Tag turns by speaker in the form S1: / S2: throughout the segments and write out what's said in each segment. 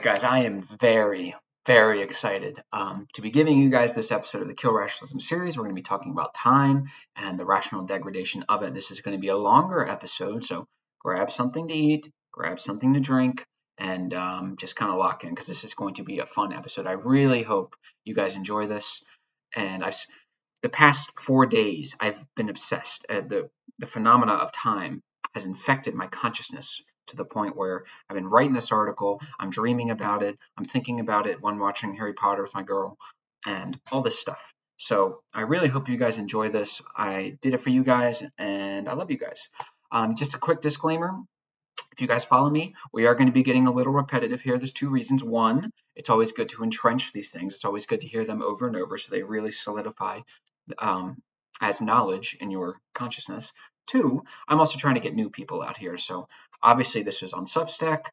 S1: Guys, I am very, very excited to be giving you guys this episode of the Kill Rationalism series. We're going to be talking about time and the rational degradation of it. This is going to be a longer episode, so grab something to eat, grab something to drink, and just kind of lock in because this is going to be a fun episode. I really hope you guys enjoy this. And the past 4 days, I've been obsessed. The phenomena of time has infected my consciousness to the point where I've been writing this article, I'm dreaming about it, I'm thinking about it when watching Harry Potter with my girl, and all this stuff. So I really hope you guys enjoy this. I did it for you guys, and I love you guys. Just a quick disclaimer. If you guys follow me, we are going to be getting a little repetitive here. There's two reasons. One, it's always good to entrench these things. It's always good to hear them over and over so they really solidify um, as knowledge in your consciousness. Two, I'm also trying to get new people out here. So obviously this is on Substack.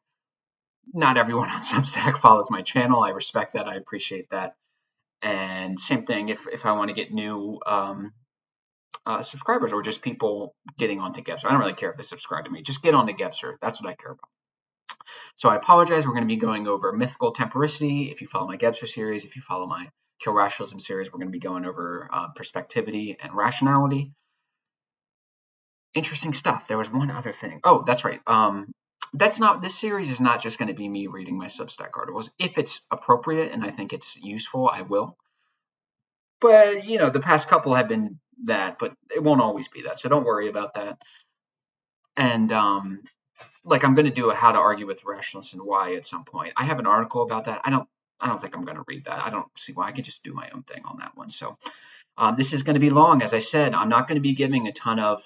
S1: Not everyone on Substack follows my channel. I respect that. I appreciate that. And same thing if I want to get new subscribers or just people getting onto Gebster. I don't really care if they subscribe to me. Just get onto Gebster. That's what I care about. So I apologize. We're going to be going over mythical temporicity. If you follow my Gebster series, if you follow my Kill Rationalism series, we're going to be going over perspectivity and rationality. Interesting stuff. There was one other thing. Oh, that's right. This series is not just going to be me reading my Substack articles. If it's appropriate and I think it's useful, I will. But, the past couple have been that, but it won't always be that. So don't worry about that. And, I'm going to do a how to argue with rationalists and why at some point. I have an article about that. I don't think I'm going to read that. I don't see why. I could just do my own thing on that one. So this is going to be long. As I said, I'm not going to be giving a ton of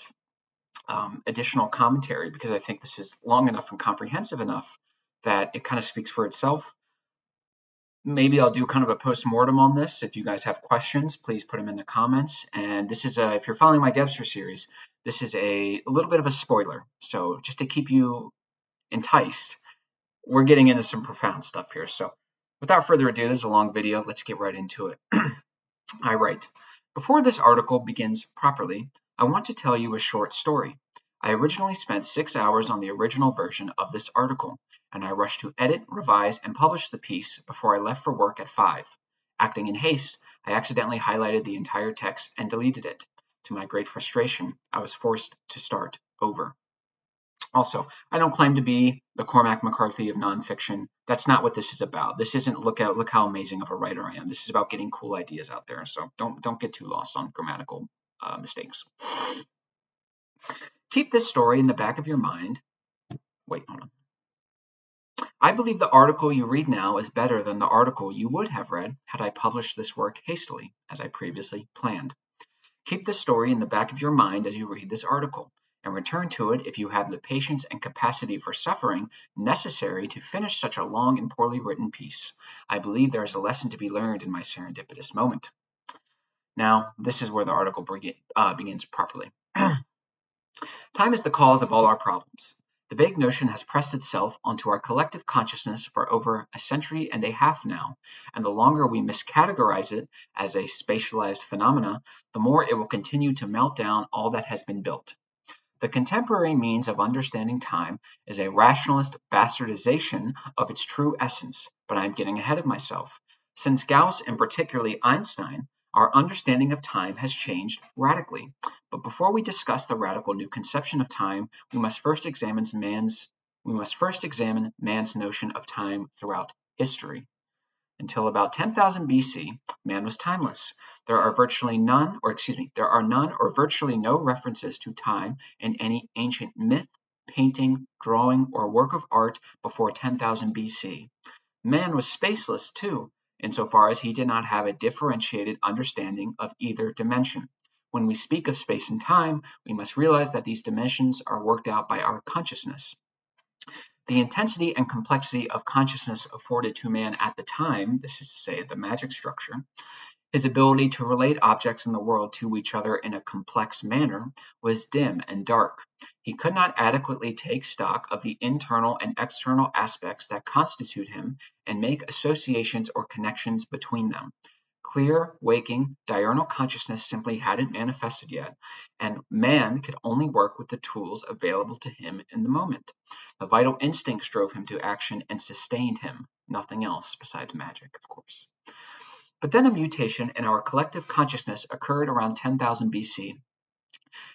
S1: additional commentary because I think this is long enough and comprehensive enough that it kind of speaks for itself. Maybe I'll do kind of a post-mortem on this. If you guys have questions, please put them in the comments. And this is if you're following my Gebster series, this is a little bit of a spoiler. So just to keep you enticed, we're getting into some profound stuff here. So without further ado, this is a long video. Let's get right into it. I write, before this article begins properly, I want to tell you a short story. I originally spent 6 hours on the original version of this article, and I rushed to edit, revise, and publish the piece before I left for work at 5. Acting in haste, I accidentally highlighted the entire text and deleted it. To my great frustration, I was forced to start over. Also, I don't claim to be the Cormac McCarthy of nonfiction. That's not what this is about. This isn't look how amazing of a writer I am. This is about getting cool ideas out there. So don't get too lost on grammatical mistakes. Keep this story in the back of your mind. Wait, hold on. I believe the article you read now is better than the article you would have read had I published this work hastily, as I previously planned. Keep this story in the back of your mind as you read this article, and return to it if you have the patience and capacity for suffering necessary to finish such a long and poorly written piece. I believe there is a lesson to be learned in my serendipitous moment. Now, this is where the article begins properly. Time is the cause of all our problems. The vague notion has pressed itself onto our collective consciousness for over a century and a half now, and the longer we miscategorize it as a spatialized phenomena, the more it will continue to melt down all that has been built. The contemporary means of understanding time is a rationalist bastardization of its true essence, but I am getting ahead of myself. Since Gauss and particularly Einstein, our understanding of time has changed radically. But before we discuss the radical new conception of time, we must first examine man's notion of time throughout history. Until about 10,000 BC, man was timeless. There are none or virtually no references to time in any ancient myth, painting, drawing, or work of art before 10,000 BC. Man was spaceless too, insofar as he did not have a differentiated understanding of either dimension. When we speak of space and time, we must realize that these dimensions are worked out by our consciousness. The intensity and complexity of consciousness afforded to man at the time, this is to say the magic structure, his ability to relate objects in the world to each other in a complex manner, was dim and dark. He could not adequately take stock of the internal and external aspects that constitute him and make associations or connections between them. Clear, waking, diurnal consciousness simply hadn't manifested yet, and man could only work with the tools available to him in the moment. The vital instincts drove him to action and sustained him, Nothing else besides magic, of course. But then a mutation in our collective consciousness occurred around 10,000 BC.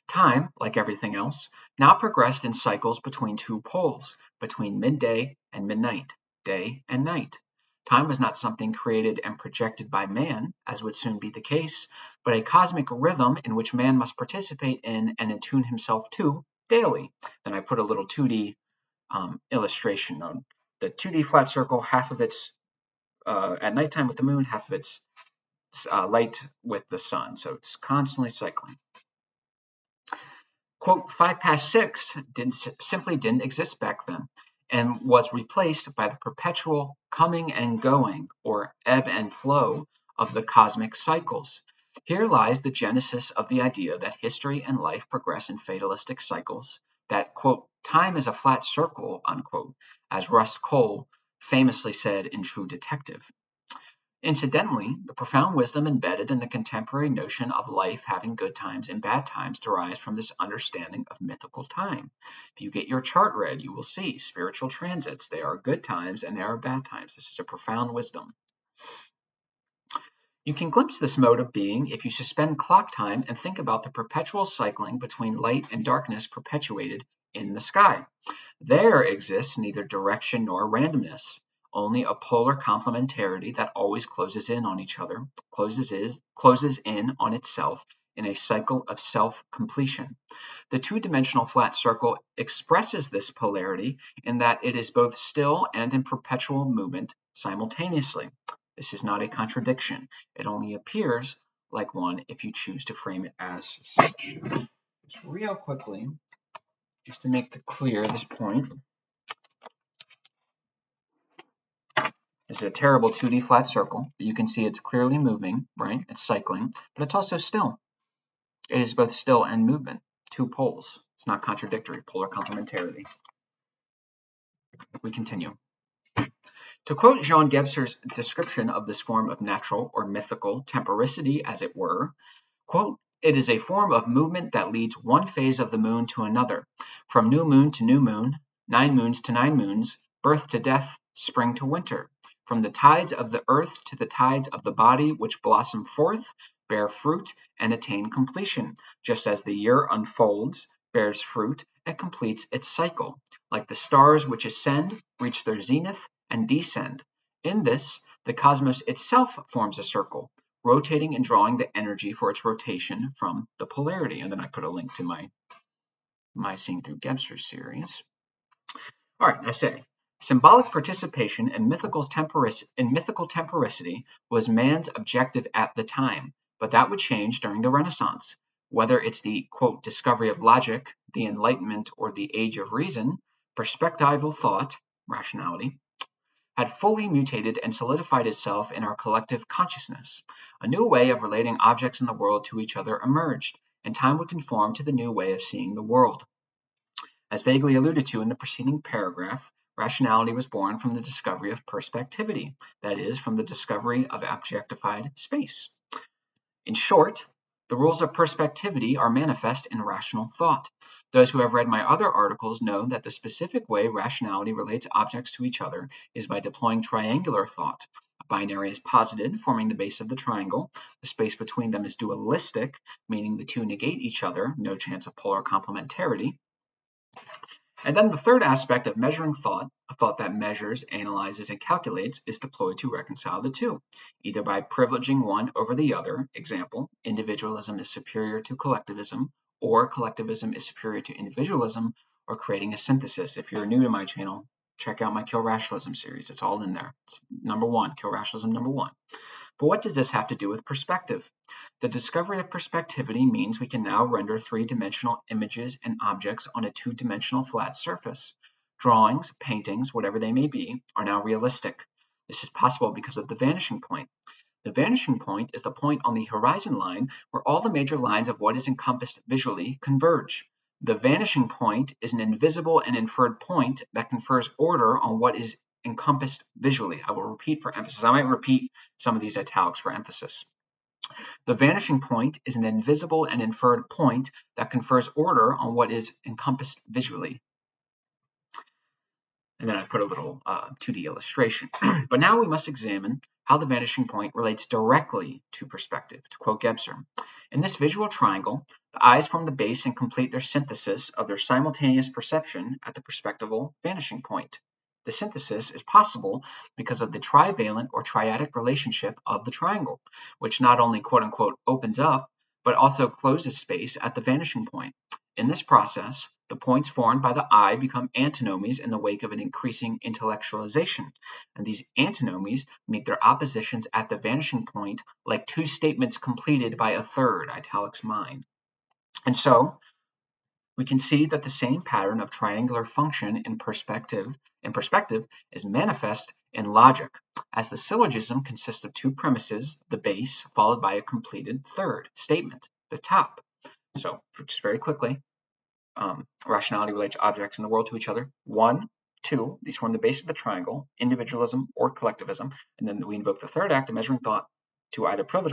S1: Time, like everything else, now progressed in cycles between two poles, between midday and midnight, day and night. Time was not something created and projected by man, as would soon be the case, but a cosmic rhythm in which man must participate in and attune himself to daily. Then I put a little 2D illustration on the 2D flat circle, half of it's at nighttime with the moon, half of it's light with the sun. So it's constantly cycling. Quote, 5 past 6 simply didn't exist back then and was replaced by the perpetual coming and going, or ebb and flow, of the cosmic cycles. Here lies the genesis of the idea that history and life progress in fatalistic cycles, that, quote, time is a flat circle, unquote, as Rust Cole famously said in True Detective. Incidentally, the profound wisdom embedded in the contemporary notion of life having good times and bad times derives from this understanding of mythical time. If you get your chart read, you will see spiritual transits. They are good times and they are bad times. This is a profound wisdom. You can glimpse this mode of being if you suspend clock time and think about the perpetual cycling between light and darkness perpetuated in the sky. There exists neither direction nor randomness, only a polar complementarity that always closes in on each other, closes in on itself in a cycle of self-completion. The two-dimensional flat circle expresses this polarity in that it is both still and in perpetual movement simultaneously. This is not a contradiction. It only appears like one if you choose to frame it as such. Just real quickly, just to make clear this point. This is a terrible 2D flat circle, but you can see it's clearly moving, right? It's cycling, but it's also still. It is both still and movement, two poles. It's not contradictory, polar complementarity. We continue. To quote Jean Gebser's description of this form of natural or mythical temporicity, as it were, quote, it is a form of movement that leads one phase of the moon to another, from new moon to new moon, 9 moons to 9 moons, birth to death, spring to winter, from the tides of the earth to the tides of the body which blossom forth, bear fruit, and attain completion, just as the year unfolds, bears fruit, and completes its cycle, like the stars which ascend, reach their zenith, and descend. In this, the cosmos itself forms a circle, rotating and drawing the energy for its rotation from the polarity. And then I put a link to my Seeing Through Gebser series. All right, I say, symbolic participation in mythical temporicity was man's objective at the time, but that would change during the Renaissance. Whether it's the, quote, discovery of logic, the Enlightenment, or the age of reason, perspectival thought, rationality, had fully mutated and solidified itself in our collective consciousness. A new way of relating objects in the world to each other emerged, and time would conform to the new way of seeing the world. As vaguely alluded to in the preceding paragraph, rationality was born from the discovery of perspectivity, that is, from the discovery of objectified space. In short, the rules of perspectivity are manifest in rational thought. Those who have read my other articles know that the specific way rationality relates objects to each other is by deploying triangular thought. A binary is posited, forming the base of the triangle. The space between them is dualistic, meaning the two negate each other, no chance of polar complementarity. And then the third aspect of measuring thought, a thought that measures, analyzes, and calculates, is deployed to reconcile the two, either by privileging one over the other, example, individualism is superior to collectivism, or collectivism is superior to individualism, or creating a synthesis. If you're new to my channel, check out my Kill Rationalism series. It's all in there. It's number 1, Kill Rationalism number 1. But what does this have to do with perspective? The discovery of perspectivity means we can now render three-dimensional images and objects on a two-dimensional flat surface. Drawings, paintings, whatever they may be, are now realistic. This is possible because of the vanishing point. The vanishing point is the point on the horizon line where all the major lines of what is encompassed visually converge. The vanishing point is an invisible and inferred point that confers order on what is encompassed visually. I will repeat for emphasis. I might repeat some of these italics for emphasis. The vanishing point is an invisible and inferred point that confers order on what is encompassed visually. And then I put a little 2D illustration. But now we must examine how the vanishing point relates directly to perspective. To quote Gebser, in this visual triangle, the eyes form the base and complete their synthesis of their simultaneous perception at the perspectival vanishing point. The synthesis is possible because of the trivalent or triadic relationship of the triangle, which not only quote unquote opens up, but also closes space at the vanishing point. In this process, the points formed by the eye become antinomies in the wake of an increasing intellectualization, and these antinomies meet their oppositions at the vanishing point like two statements completed by a third, italics mine. And so we can see that the same pattern of triangular function in perspective is manifest in logic, as the syllogism consists of two premises, the base followed by a completed third statement, the top. So just very quickly, rationality relates objects in the world to each other. 1, 2, these form the base of the triangle, individualism or collectivism, and then we invoke the third act of measuring thought to either privilege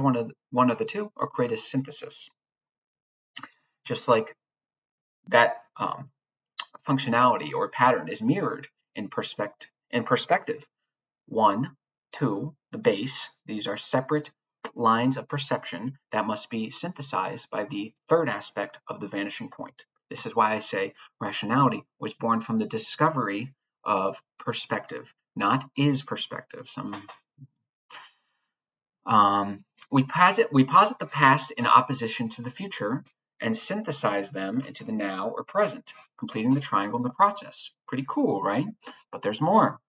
S1: one of the two or create a synthesis. Just like that functionality or pattern is mirrored in perspective. 1, 2, the base, these are separate lines of perception that must be synthesized by the third aspect of the vanishing point. This is why I say rationality was born from the discovery of perspective, not is perspective. We posit the past in opposition to the future and synthesize them into the now or present, completing the triangle in the process. Pretty cool, right? But there's more.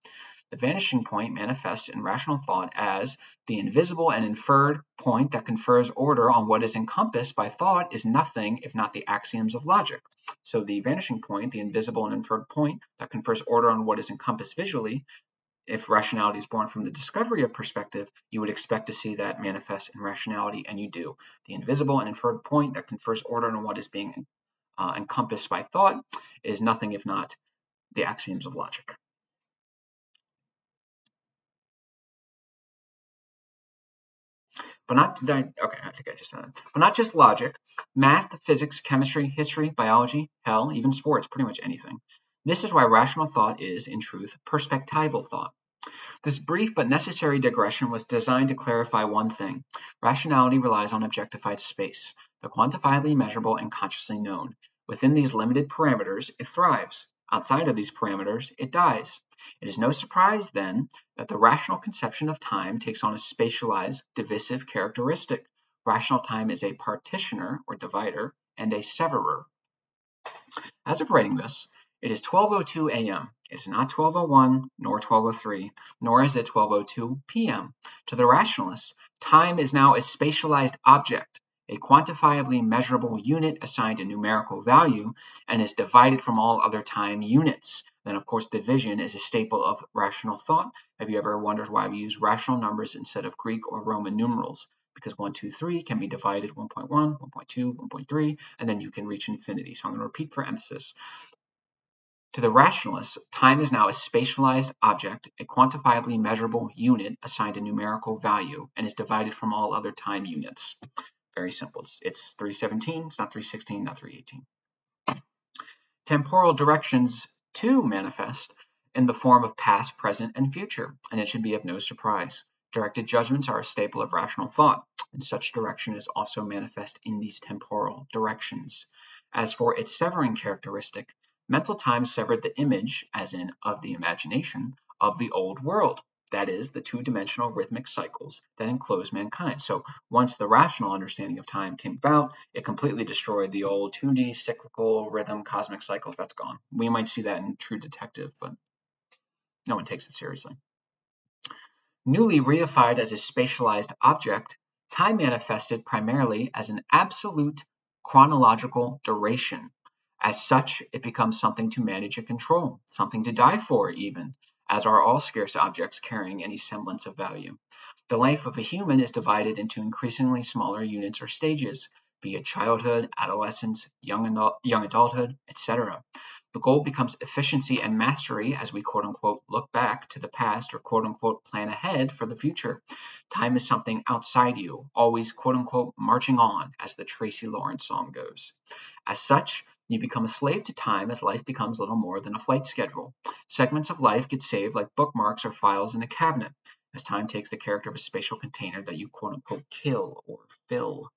S1: The vanishing point manifests in rational thought as the invisible and inferred point that confers order on what is encompassed by thought is nothing if not the axioms of logic. So the vanishing point, the invisible and inferred point that confers order on what is encompassed visually, if rationality is born from the discovery of perspective, you would expect to see that manifest in rationality, and you do. The invisible and inferred point that confers order on what is being encompassed by thought is nothing if not the axioms of logic. But not okay, I think I just said it. But not just logic, math, physics, chemistry, history, biology, hell, even sports, pretty much anything. This is why rational thought is, in truth, perspectival thought. This brief but necessary digression was designed to clarify one thing. Rationality relies on objectified space, the quantifiably measurable and consciously known. Within these limited parameters, it thrives. Outside of these parameters, it dies. It is no surprise, then, that the rational conception of time takes on a spatialized, divisive characteristic. Rational time is a partitioner or divider and a severer. As of writing this, it is 12:02 a.m. It is not 12:01 nor 12:03, nor is it 12:02 p.m. To the rationalists, time is now a spatialized object, a quantifiably measurable unit assigned a numerical value, and is divided from all other time units. Then, of course, division is a staple of rational thought. Have you ever wondered why we use rational numbers instead of Greek or Roman numerals? Because 1, 2, 3 can be divided 1.1, 1.2, 1.3, and then you can reach infinity. So I'm going to repeat for emphasis. To the rationalists, time is now a spatialized object, a quantifiably measurable unit assigned a numerical value, and is divided from all other time units. Very simple. It's 317, it's not 316, not 318. Temporal directions too manifest in the form of past, present, and future, and it should be of no surprise. Directed judgments are a staple of rational thought, and such direction is also manifest in these temporal directions. As for its severing characteristic, mental time severed the image, as in of the imagination, of the old world, that is, the two-dimensional rhythmic cycles that enclose mankind. So once the rational understanding of time came about, it completely destroyed the old 2D cyclical rhythm cosmic cycles. That's gone. We might see that in True Detective, but no one takes it seriously. Newly reified as a spatialized object, time manifested primarily as an absolute chronological duration. As such, it becomes something to manage and control, something to die for even, as are all scarce objects carrying any semblance of value. The life of a human is divided into increasingly smaller units or stages, be it childhood, adolescence, young adulthood, etc. The goal becomes efficiency and mastery as we quote-unquote look back to the past or quote-unquote plan ahead for the future. Time is something outside you, always quote-unquote marching on, as the Tracy Lawrence song goes. As such, You become a slave to time as life becomes little more than a flight schedule. Segments of life get saved like bookmarks or files in a cabinet, as time takes the character of a spatial container that you quote-unquote kill or fill.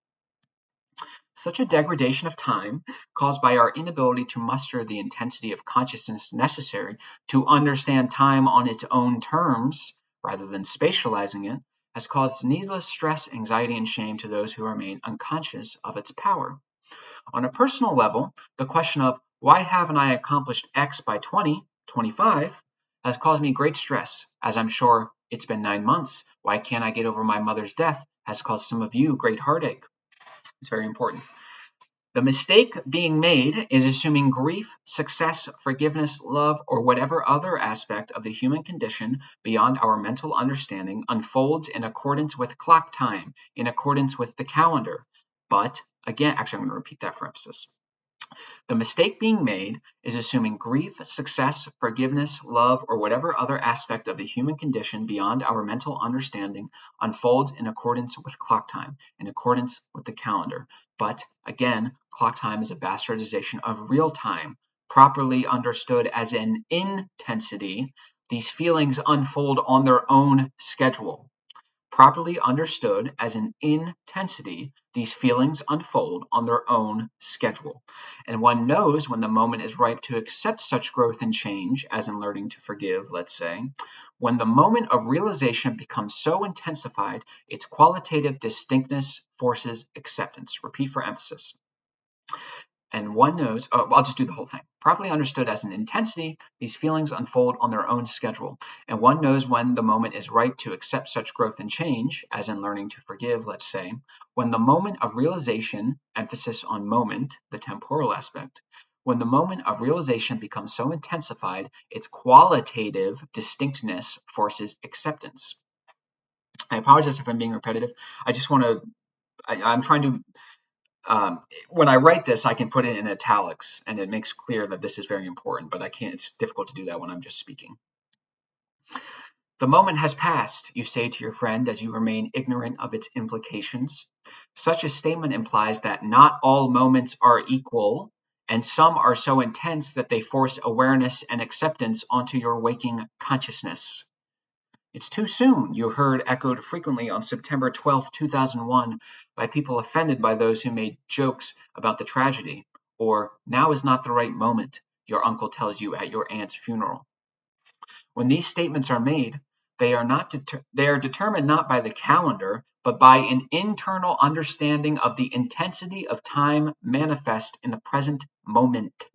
S1: Such a degradation of time, caused by our inability to muster the intensity of consciousness necessary to understand time on its own terms, rather than spatializing it, has caused needless stress, anxiety, and shame to those who remain unconscious of its power. On a personal level, the question of why haven't I accomplished X by 2025 has caused me great stress, as I'm sure it's been 9 months. Why can't I get over my mother's death has caused some of you great heartache. It's very important. The mistake being made is assuming grief, success, forgiveness, love, or whatever other aspect of the human condition beyond our mental understanding unfolds in accordance with clock time, in accordance with the calendar. But, again, actually, I'm going to repeat that for emphasis. The mistake being made is assuming grief, success, forgiveness, love, or whatever other aspect of the human condition beyond our mental understanding unfolds in accordance with clock time, in accordance with the calendar. But, again, clock time is a bastardization of real time. Properly understood as an intensity, these feelings unfold on their own schedule. Properly understood as an intensity, these feelings unfold on their own schedule. And one knows when the moment is ripe to accept such growth and change, as in learning to forgive, let's say, when the moment of realization becomes so intensified, its qualitative distinctness forces acceptance. Repeat for emphasis. And one knows, I'll just do the whole thing. Properly understood as an intensity, these feelings unfold on their own schedule. And one knows when the moment is ripe to accept such growth and change, as in learning to forgive, let's say, when the moment of realization, emphasis on moment, the temporal aspect, when the moment of realization becomes so intensified, its qualitative distinctness forces acceptance. I apologize if I'm being repetitive. I just want to, I'm trying to when I write this, I can put it in italics and it makes clear that this is very important, but I can't, it's difficult to do that when I'm just speaking. The moment has passed, you say to your friend as you remain ignorant of its implications. Such a statement implies that not all moments are equal, and some are so intense that they force awareness and acceptance onto your waking consciousness. It's too soon, you heard echoed frequently on September 12, 2001, by people offended by those who made jokes about the tragedy. Or, now is not the right moment, your uncle tells you at your aunt's funeral. When these statements are made, they are determined not by the calendar, but by an internal understanding of the intensity of time manifest in the present moment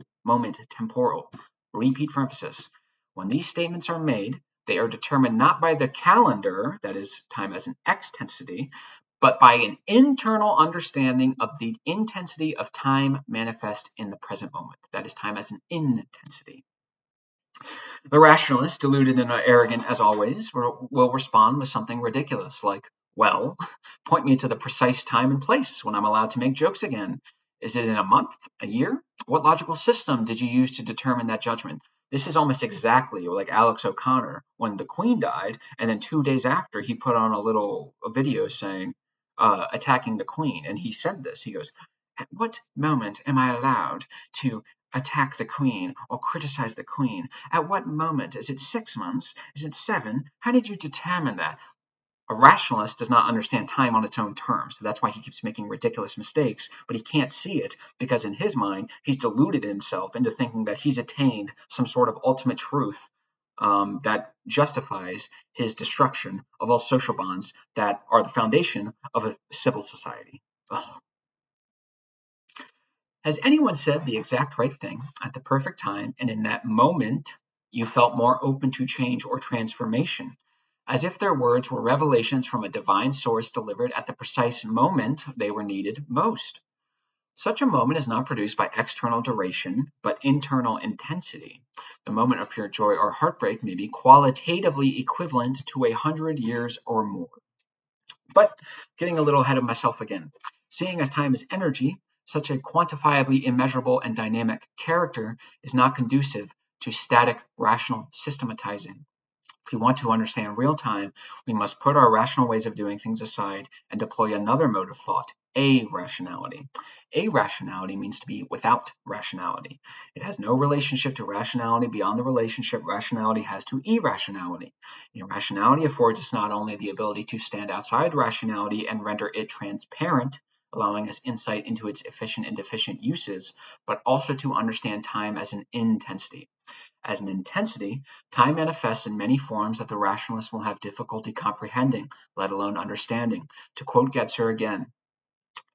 S1: temporal. Repeat for emphasis. When these statements are made, they are determined not by the calendar, that is, time as an extensity, but by an internal understanding of the intensity of time manifest in the present moment, that is, time as an intensity. The rationalist, deluded and arrogant as always, will respond with something ridiculous like, well, point me to the precise time and place when I'm allowed to make jokes again. Is it in a month, a year? What logical system did you use to determine that judgment? This is almost exactly like Alex O'Connor when the Queen died, and then 2 days after he put on a video saying, attacking the Queen. And he said this, he goes, at what moment am I allowed to attack the Queen or criticize the Queen? At what moment? Is it 6 months? Is it 7? How did you determine that? A rationalist does not understand time on its own terms, so that's why he keeps making ridiculous mistakes, but he can't see it because in his mind, he's deluded himself into thinking that he's attained some sort of ultimate truth that justifies his destruction of all social bonds that are the foundation of a civil society. Ugh. Has anyone said the exact right thing at the perfect time, and in that moment you felt more open to change or transformation, as if their words were revelations from a divine source delivered at the precise moment they were needed most? Such a moment is not produced by external duration, but internal intensity. The moment of pure joy or heartbreak may be qualitatively equivalent to 100 years or more. But getting a little ahead of myself again. Seeing as time is energy, such a quantifiably immeasurable and dynamic character is not conducive to static rational systematizing. If we want to understand real time, we must put our rational ways of doing things aside and deploy another mode of thought, Irrationality. Irrationality means to be without rationality. It has no relationship to rationality beyond the relationship rationality has to irrationality. Irrationality affords us not only the ability to stand outside rationality and render it transparent, allowing us insight into its efficient and deficient uses, but also to understand time as an intensity. As an intensity, time manifests in many forms that the rationalist will have difficulty comprehending, let alone understanding. To quote Gebser again,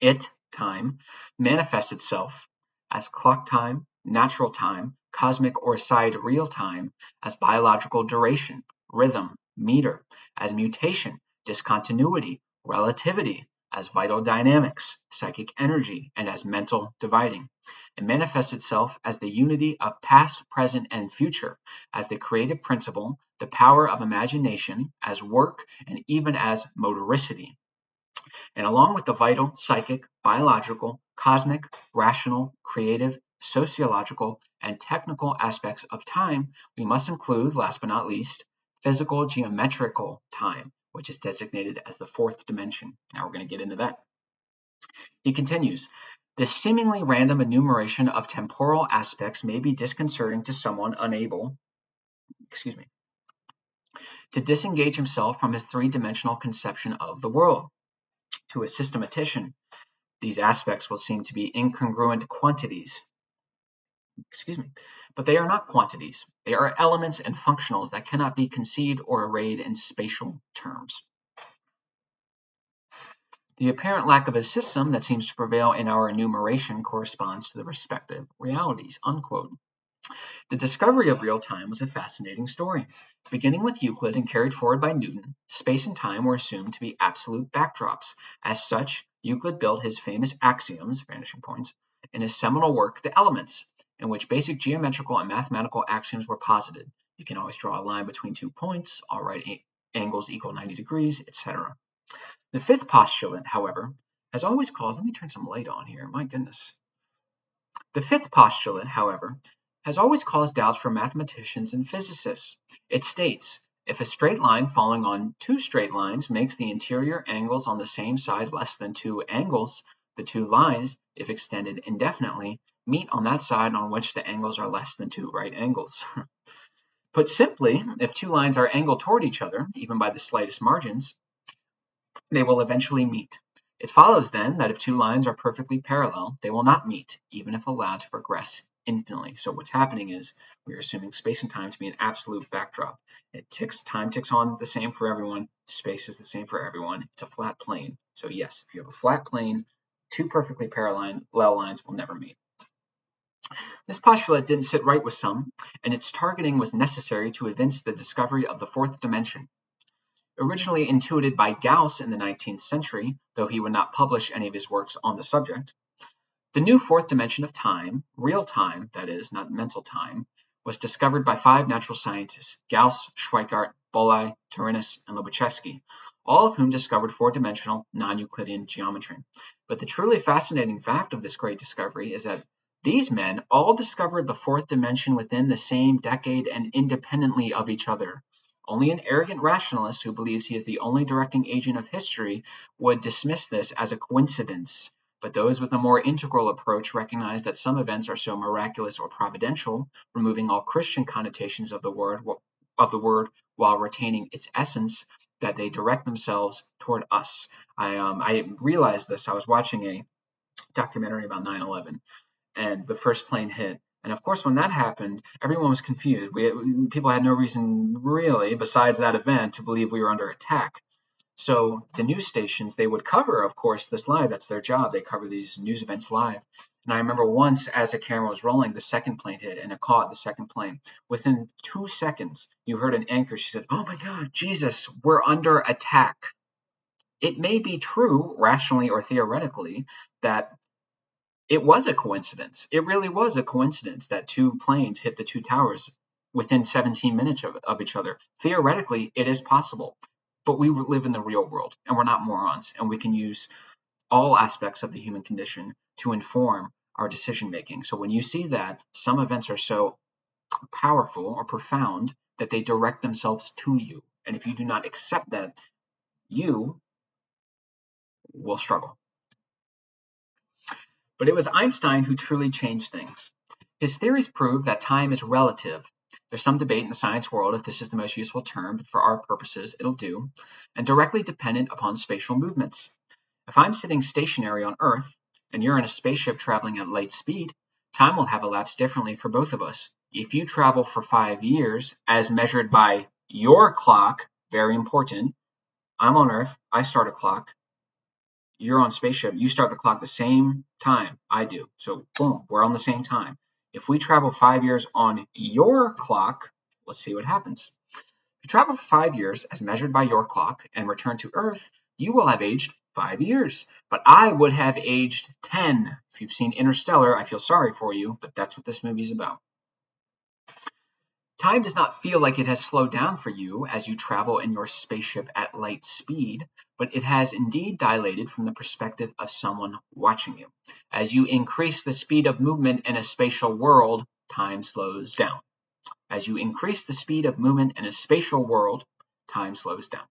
S1: it, time, manifests itself as clock time, natural time, cosmic or sidereal time, as biological duration, rhythm, meter, as mutation, discontinuity, relativity, as vital dynamics, psychic energy, and as mental dividing. It manifests itself as the unity of past, present, and future, as the creative principle, the power of imagination, as work, and even as motoricity. And along with the vital, psychic, biological, cosmic, rational, creative, sociological, and technical aspects of time, we must include, last but not least, physical geometrical time, which is designated as the fourth dimension. Now we're going to get into that. He continues, this seemingly random enumeration of temporal aspects may be disconcerting to someone unable, to disengage himself from his three-dimensional conception of the world. To a systematician, these aspects will seem to be incongruent quantities. But they are not quantities. They are elements and functionals that cannot be conceived or arrayed in spatial terms. The apparent lack of a system that seems to prevail in our enumeration corresponds to the respective realities. Unquote. The discovery of real time was a fascinating story. Beginning with Euclid and carried forward by Newton, space and time were assumed to be absolute backdrops. As such, Euclid built his famous axioms, vanishing points, in his seminal work, The Elements, in which basic geometrical and mathematical axioms were posited. You can always draw a line between 2 points, all right angles equal 90 degrees, etc. The fifth postulate, however, has always caused, let me turn some light on here, my goodness. The fifth postulate, however, has always caused doubts for mathematicians and physicists. It states, if a straight line falling on two straight lines makes the interior angles on the same side less than two angles, the two lines, if extended indefinitely, meet on that side on which the angles are less than two right angles. Put simply, if two lines are angled toward each other, even by the slightest margins, they will eventually meet. It follows then that if two lines are perfectly parallel, they will not meet, even if allowed to progress infinitely. So what's happening is we're assuming space and time to be an absolute backdrop. Time ticks on the same for everyone. Space is the same for everyone. It's a flat plane. So yes, if you have a flat plane, two perfectly parallel lines will never meet. This postulate didn't sit right with some, and its targeting was necessary to evince the discovery of the fourth dimension. Originally intuited by Gauss in the 19th century, though he would not publish any of his works on the subject, the new fourth dimension of time, real time, that is, not mental time, was discovered by 5 natural scientists, Gauss, Schweikart, Bolyai, Taurinus, and Lobachevsky, all of whom discovered four-dimensional, non-Euclidean geometry. But the truly fascinating fact of this great discovery is that these men all discovered the fourth dimension within the same decade and independently of each other. Only an arrogant rationalist who believes he is the only directing agent of history would dismiss this as a coincidence. But those with a more integral approach recognize that some events are so miraculous or providential, removing all Christian connotations of the word while retaining its essence, that they direct themselves toward us. I realized this. I was watching a documentary about 9/11, and the first plane hit. And of course, when that happened, everyone was confused. People had no reason, really, besides that event, to believe we were under attack. So the news stations, they would cover, of course, this live. That's their job. They cover these news events live. And I remember once, as the camera was rolling, the second plane hit, and it caught the second plane. Within 2 seconds, you heard an anchor. She said, "Oh my God, Jesus, we're under attack." It may be true, rationally or theoretically, that it was a coincidence. It really was a coincidence that two planes hit the two towers within 17 minutes of each other. Theoretically, it is possible. But we live in the real world, and we're not morons, and we can use all aspects of the human condition to inform our decision making. So when you see that some events are so powerful or profound that they direct themselves to you, and if you do not accept that, you will struggle. But it was Einstein who truly changed things. His theories prove that time is relative. There's some debate in the science world if this is the most useful term, but for our purposes, it'll do, and directly dependent upon spatial movements. If I'm sitting stationary on Earth, and you're in a spaceship traveling at light speed, time will have elapsed differently for both of us. If you travel for 5 years, as measured by your clock, very important, I'm on Earth, I start a clock, you're on spaceship, you start the clock the same time I do. So boom, we're on the same time. If we travel 5 years on your clock, let's see what happens. If you travel for 5 years as measured by your clock and return to Earth, you will have aged 5 years, but I would have aged 10. If you've seen Interstellar, I feel sorry for you, but that's what this movie's about. Time does not feel like it has slowed down for you as you travel in your spaceship at light speed, but it has indeed dilated from the perspective of someone watching you. As you increase the speed of movement in a spatial world, time slows down. As you increase the speed of movement in a spatial world, time slows down.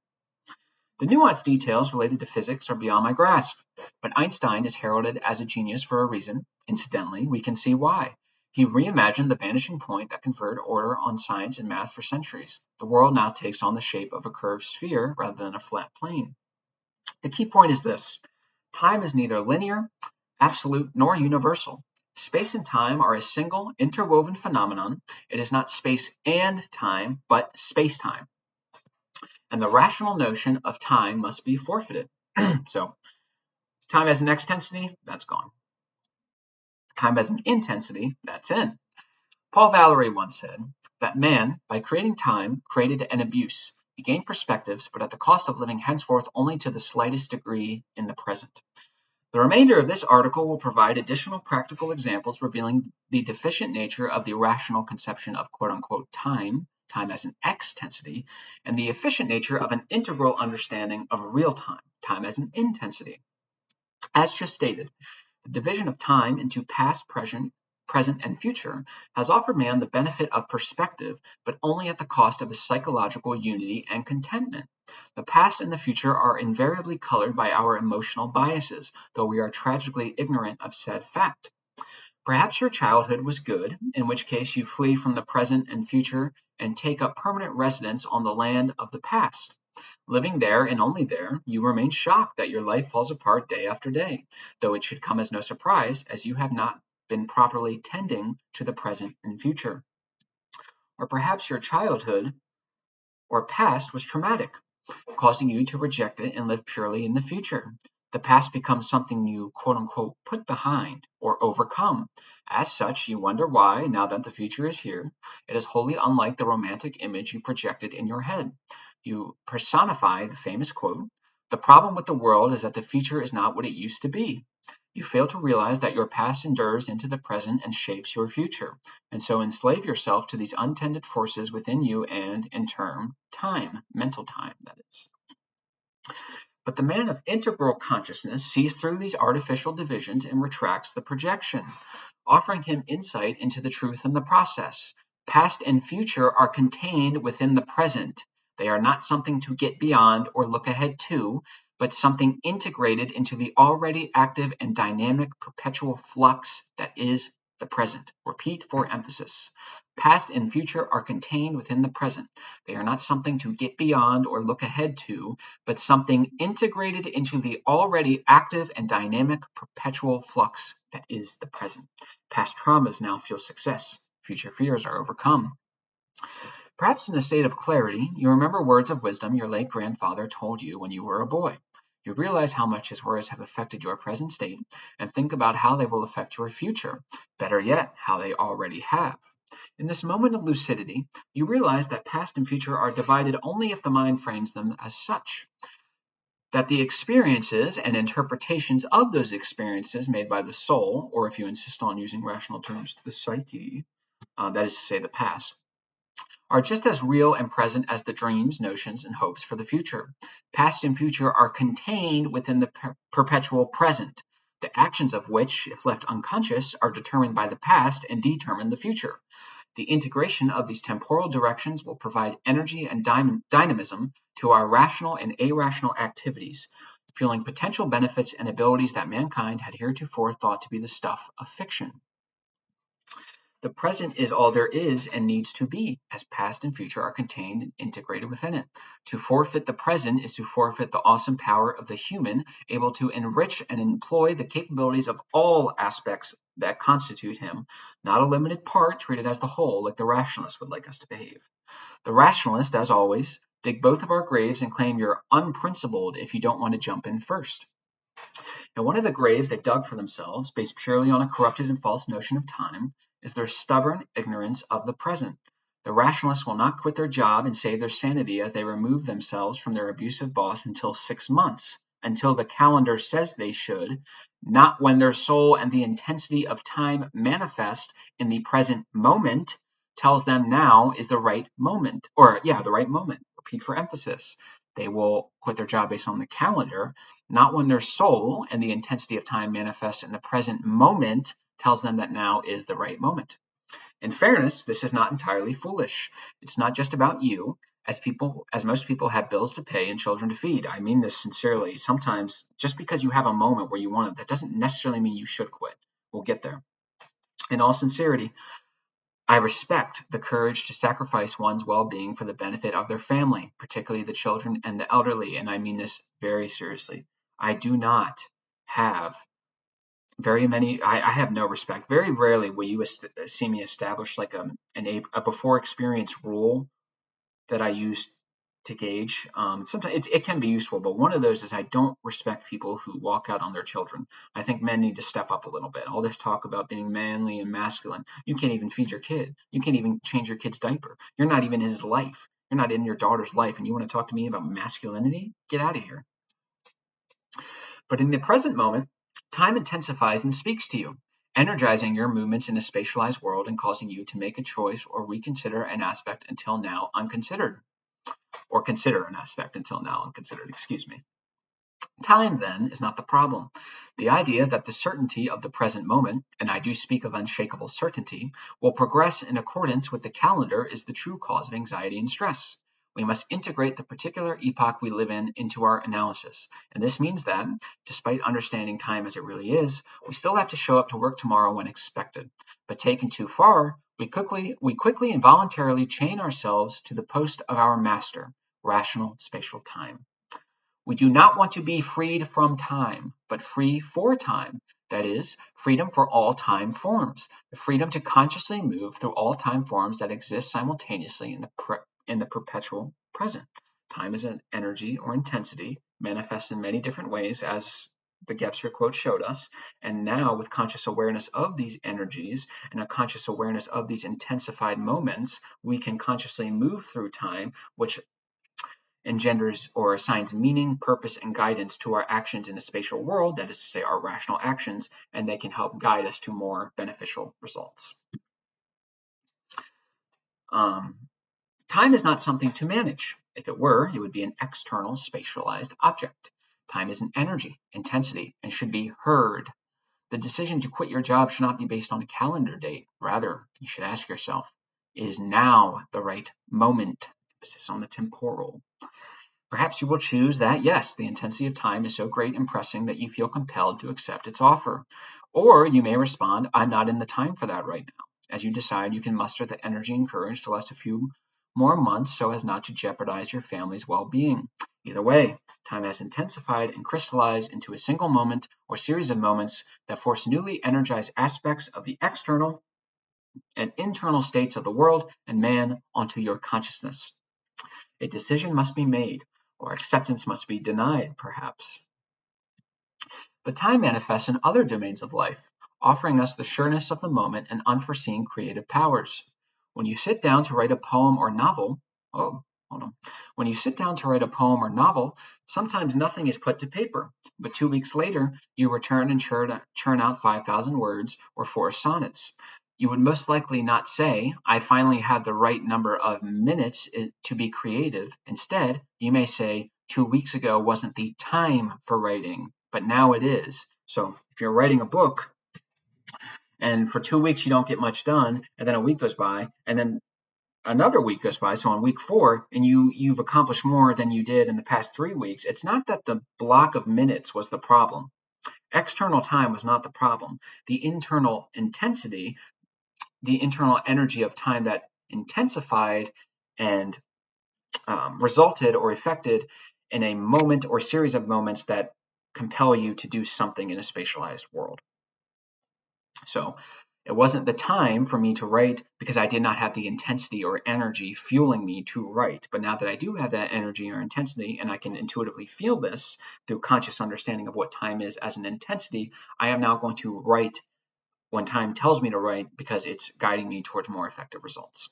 S1: The nuanced details related to physics are beyond my grasp, but Einstein is heralded as a genius for a reason. Incidentally, we can see why. He reimagined the vanishing point that conferred order on science and math for centuries. The world now takes on the shape of a curved sphere rather than a flat plane. The key point is this: time is neither linear, absolute, nor universal. Space and time are a single, interwoven phenomenon. It is not space and time, but space-time. And the rational notion of time must be forfeited. So, time has an extensity, that's gone. Time has an intensity, that's in. Paul Valery once said that man, by creating time, created an abuse. He gained perspectives, but at the cost of living henceforth only to the slightest degree in the present. The remainder of this article will provide additional practical examples revealing the deficient nature of the rational conception of quote-unquote time as an extensity, and the efficient nature of an integral understanding of real time as an intensity. As just stated, the division of time into past, present, and future has offered man the benefit of perspective, but only at the cost of his psychological unity and contentment. The past and the future are invariably colored by our emotional biases, though we are tragically ignorant of said fact. Perhaps your childhood was good, in which case you flee from the present and future and take up permanent residence on the land of the past. Living there and only there, you remain shocked that your life falls apart day after day, though it should come as no surprise, as you have not been properly tending to the present and future. Or perhaps your childhood or past was traumatic, causing you to reject it and live purely in the future. The past becomes something you quote-unquote put behind or overcome. As such, you wonder why, now that the future is here, it is wholly unlike the romantic image you projected in your head. You personify the famous quote, "The problem with the world is that the future is not what it used to be." You fail to realize that your past endures into the present and shapes your future, and so enslave yourself to these untended forces within you and, in turn, time, mental time, that is. But the man of integral consciousness sees through these artificial divisions and retracts the projection, offering him insight into the truth in the process. Past and future are contained within the present. They are not something to get beyond or look ahead to, but something integrated into the already active and dynamic perpetual flux that is the present. Repeat for emphasis. Past and future are contained within the present. They are not something to get beyond or look ahead to, but something integrated into the already active and dynamic perpetual flux that is the present. Past traumas now feel success. Future fears are overcome. Perhaps in a state of clarity, you remember words of wisdom your late grandfather told you when you were a boy. You realize how much his words have affected your present state and think about how they will affect your future. Better yet, how they already have. In this moment of lucidity, you realize that past and future are divided only if the mind frames them as such. That the experiences and interpretations of those experiences made by the soul, or if you insist on using rational terms, the psyche, that is to say the past, are just as real and present as the dreams, notions, and hopes for the future. Past and future are contained within the perpetual present, the actions of which, if left unconscious, are determined by the past and determine the future. The integration of these temporal directions will provide energy and dynamism to our rational and irrational activities. fueling potential benefits and abilities that mankind had heretofore thought to be the stuff of fiction. The present is all there is and needs to be, as past and future are contained and integrated within it. To forfeit the present is to forfeit the awesome power of the human, able to enrich and employ the capabilities of all aspects that constitute him, not a limited part treated as the whole, like the rationalist would like us to behave. The rationalists, as always, dig both of our graves and claim you're unprincipled if you don't want to jump in first. And one of the graves they've dug for themselves, based purely on a corrupted and false notion of time, is their stubborn ignorance of the present. The rationalists will not quit their job and save their sanity as they remove themselves from their abusive boss until 6 months, until the calendar says they should, not when their soul and the intensity of time manifest in the present moment tells them now is the right moment, the right moment. Repeat for emphasis. They will quit their job based on the calendar, not when their soul and the intensity of time manifest in the present moment tells them that now is the right moment. In fairness, this is not entirely foolish. It's not just about you, as most people have bills to pay and children to feed. I mean this sincerely. Sometimes, just because you have a moment where you want it, that doesn't necessarily mean you should quit. We'll get there. In all sincerity, I respect the courage to sacrifice one's well-being for the benefit of their family, particularly the children and the elderly, and I mean this very seriously. I do not have I have no respect. Very rarely will you see me establish like a before experience rule that I use to gauge. Sometimes it can be useful, but one of those is I don't respect people who walk out on their children. I think men need to step up a little bit. All this talk about being manly and masculine. You can't even feed your kid. You can't even change your kid's diaper. You're not even in his life. You're not in your daughter's life, and you want to talk to me about masculinity? Get out of here. But in the present moment, time intensifies and speaks to you, energizing your movements in a spatialized world and causing you to make a choice or reconsider an aspect until now unconsidered. Or consider an aspect until now unconsidered, excuse me. Time, then, is not the problem. The idea that the certainty of the present moment, and I do speak of unshakable certainty, will progress in accordance with the calendar is the true cause of anxiety and stress. We must integrate the particular epoch we live in into our analysis. And this means that, despite understanding time as it really is, we still have to show up to work tomorrow when expected. But taken too far, we quickly and voluntarily chain ourselves to the post of our master, rational spatial time. We do not want to be freed from time, but free for time. That is, freedom for all time forms, the freedom to consciously move through all time forms that exist simultaneously in the perpetual present. Time is an energy or intensity, manifests in many different ways, as the Gebser quote showed us. And now, with conscious awareness of these energies and a conscious awareness of these intensified moments, we can consciously move through time, which engenders or assigns meaning, purpose, and guidance to our actions in a spatial world, that is to say, our rational actions, and they can help guide us to more beneficial results. Time is not something to manage. If it were, it would be an external spatialized object. Time is an energy, intensity, and should be heard. The decision to quit your job should not be based on a calendar date. Rather, you should ask yourself, is now the right moment? Emphasis on the temporal. Perhaps you will choose that, yes, the intensity of time is so great and pressing that you feel compelled to accept its offer. Or you may respond, I'm not in the time for that right now, as you decide you can muster the energy and courage to last a few more months so as not to jeopardize your family's well-being. Either way, time has intensified and crystallized into a single moment or series of moments that force newly energized aspects of the external and internal states of the world and man onto your consciousness. A decision must be made, or acceptance must be denied, perhaps. But time manifests in other domains of life, offering us the sureness of the moment and unforeseen creative powers. When you sit down to write a poem or novel, When you sit down to write a poem or novel, sometimes nothing is put to paper, but 2 weeks later, you return and churn out 5,000 words or 4 sonnets. You would most likely not say, I finally had the right number of minutes to be creative. Instead, you may say, 2 weeks ago wasn't the time for writing, but now it is. So if you're writing a book and for 2 weeks you don't get much done, and then a week goes by, and then another week goes by, so on week 4, and you've accomplished more than you did in the past 3 weeks, it's not that the block of minutes was the problem. External time was not the problem. The internal intensity, the internal energy of time that intensified and resulted or affected in a moment or series of moments that compel you to do something in a spatialized world. So it wasn't the time for me to write because I did not have the intensity or energy fueling me to write. But now that I do have that energy or intensity, and I can intuitively feel this through conscious understanding of what time is as an intensity, I am now going to write when time tells me to write because it's guiding me towards more effective results.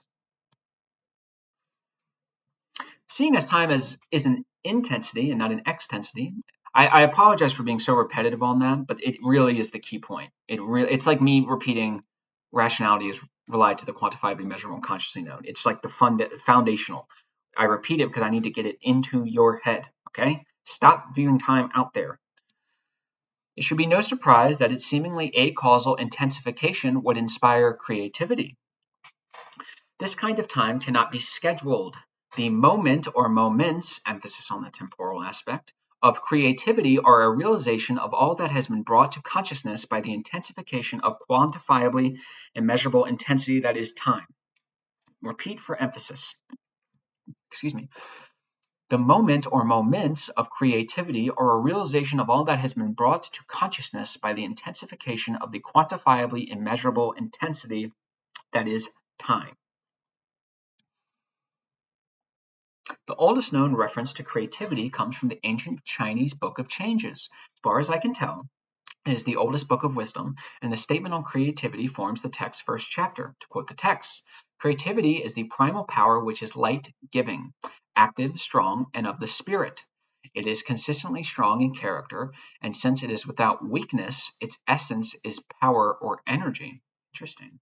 S1: Seeing as time is an intensity and not an extensity, I apologize for being so repetitive on that, but it really is the key point. It's like me repeating rationality is relied to the quantifiably measurable and consciously known. It's like the foundational. I repeat it because I need to get it into your head. Okay, stop viewing time out there. It should be no surprise that its seemingly acausal intensification would inspire creativity. This kind of time cannot be scheduled. The moment or moments, emphasis on the temporal aspect, of creativity are a realization of all that has been brought to consciousness by the intensification of quantifiably immeasurable intensity that is time. Repeat for emphasis. Excuse me. The moment or moments of creativity are a realization of all that has been brought to consciousness by the intensification of the quantifiably immeasurable intensity that is time. The oldest known reference to creativity comes from the ancient Chinese Book of Changes. As far as I can tell, it is the oldest book of wisdom, and the statement on creativity forms the text's first chapter. To quote the text, creativity is the primal power which is light-giving, active, strong, and of the spirit. It is consistently strong in character, and since it is without weakness, its essence is power or energy. Interesting.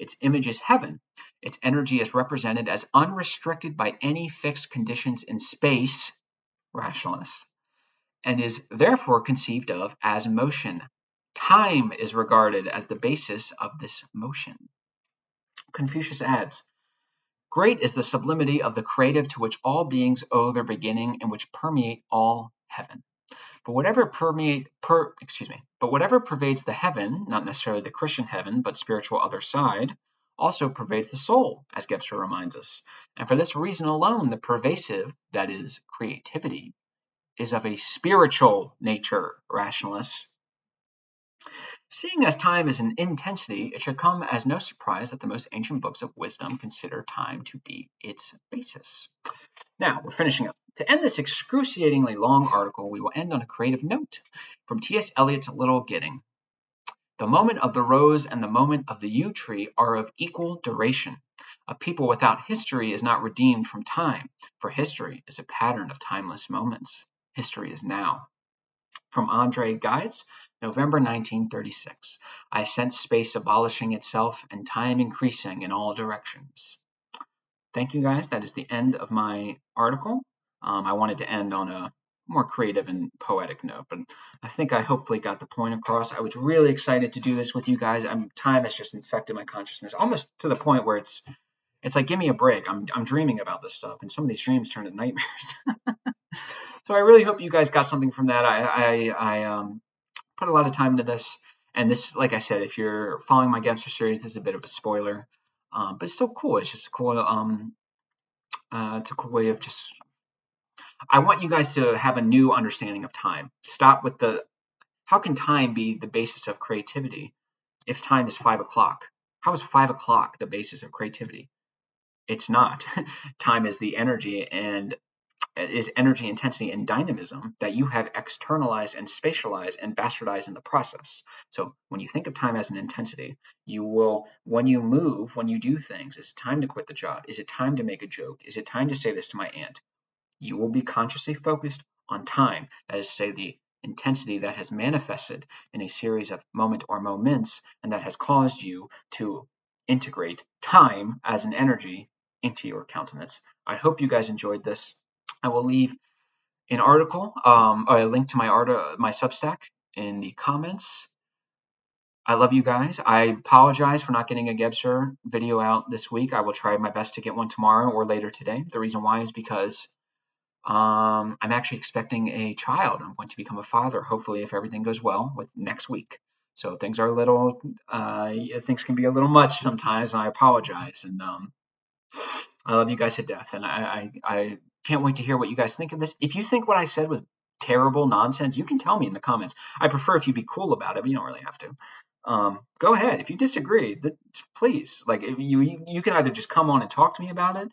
S1: Its image is heaven. Its energy is represented as unrestricted by any fixed conditions in space, rationalists, and is therefore conceived of as motion. Time is regarded as the basis of this motion. Confucius adds, great is the sublimity of the creative to which all beings owe their beginning and which permeate all heaven. But whatever pervades the heaven, not necessarily the Christian heaven, but spiritual other side, also pervades the soul, as Gebser reminds us. And for this reason alone, the pervasive, that is, creativity, is of a spiritual nature, rationalists. Seeing as time is an intensity, it should come as no surprise that the most ancient books of wisdom consider time to be its basis. Now, we're finishing up. To end this excruciatingly long article, we will end on a creative note from T.S. Eliot's Little Gidding. The moment of the rose and the moment of the yew tree are of equal duration. A people without history is not redeemed from time, for history is a pattern of timeless moments. History is now. From Andre Gides, November 1936. I sense space abolishing itself and time increasing in all directions. Thank you guys. That is the end of my article. I wanted to end on a more creative and poetic note, but I think I hopefully got the point across. I was really excited to do this with you guys. Time has just infected my consciousness, almost to the point where it's like, give me a break. I'm dreaming about this stuff, and some of these dreams turn into nightmares. So I really hope you guys got something from that. I put a lot of time into this, and this, like I said, if you're following my Gebser series, this is a bit of a spoiler, but it's still cool. It's just cool. It's a cool way of just. I want you guys to have a new understanding of time. Stop with the. How can time be the basis of creativity if time is 5 o'clock? How is 5 o'clock the basis of creativity? It's not. Time is the energy and is energy, intensity, and dynamism that you have externalized and spatialized and bastardized in the process. So when you think of time as an intensity, you will, when you move, when you do things, is it time to quit the job? Is it time to make a joke? Is it time to say this to my aunt? You will be consciously focused on time. That is to say, the intensity that has manifested in a series of moment or moments and that has caused you to integrate time as an energy into your countenance. I hope you guys enjoyed this. I will leave an article, or a link to my Substack in the comments. I love you guys. I apologize for not getting a Gebser video out this week. I will try my best to get one tomorrow or later today. The reason why is because I'm actually expecting a child. I'm going to become a father, hopefully, if everything goes well with next week. So things are a little, things can be a little much sometimes, and I apologize. And I love you guys to death, and I can't wait to hear what you guys think of this. If you think what I said was terrible nonsense, you can tell me in the comments. I prefer if you be cool about it, but you don't really have to. Go ahead. If you disagree, please, like you can either just come on and talk to me about it.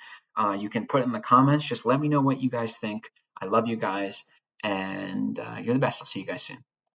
S1: You can put it in the comments. Just let me know what you guys think. I love you guys, and you're the best. I'll see you guys soon.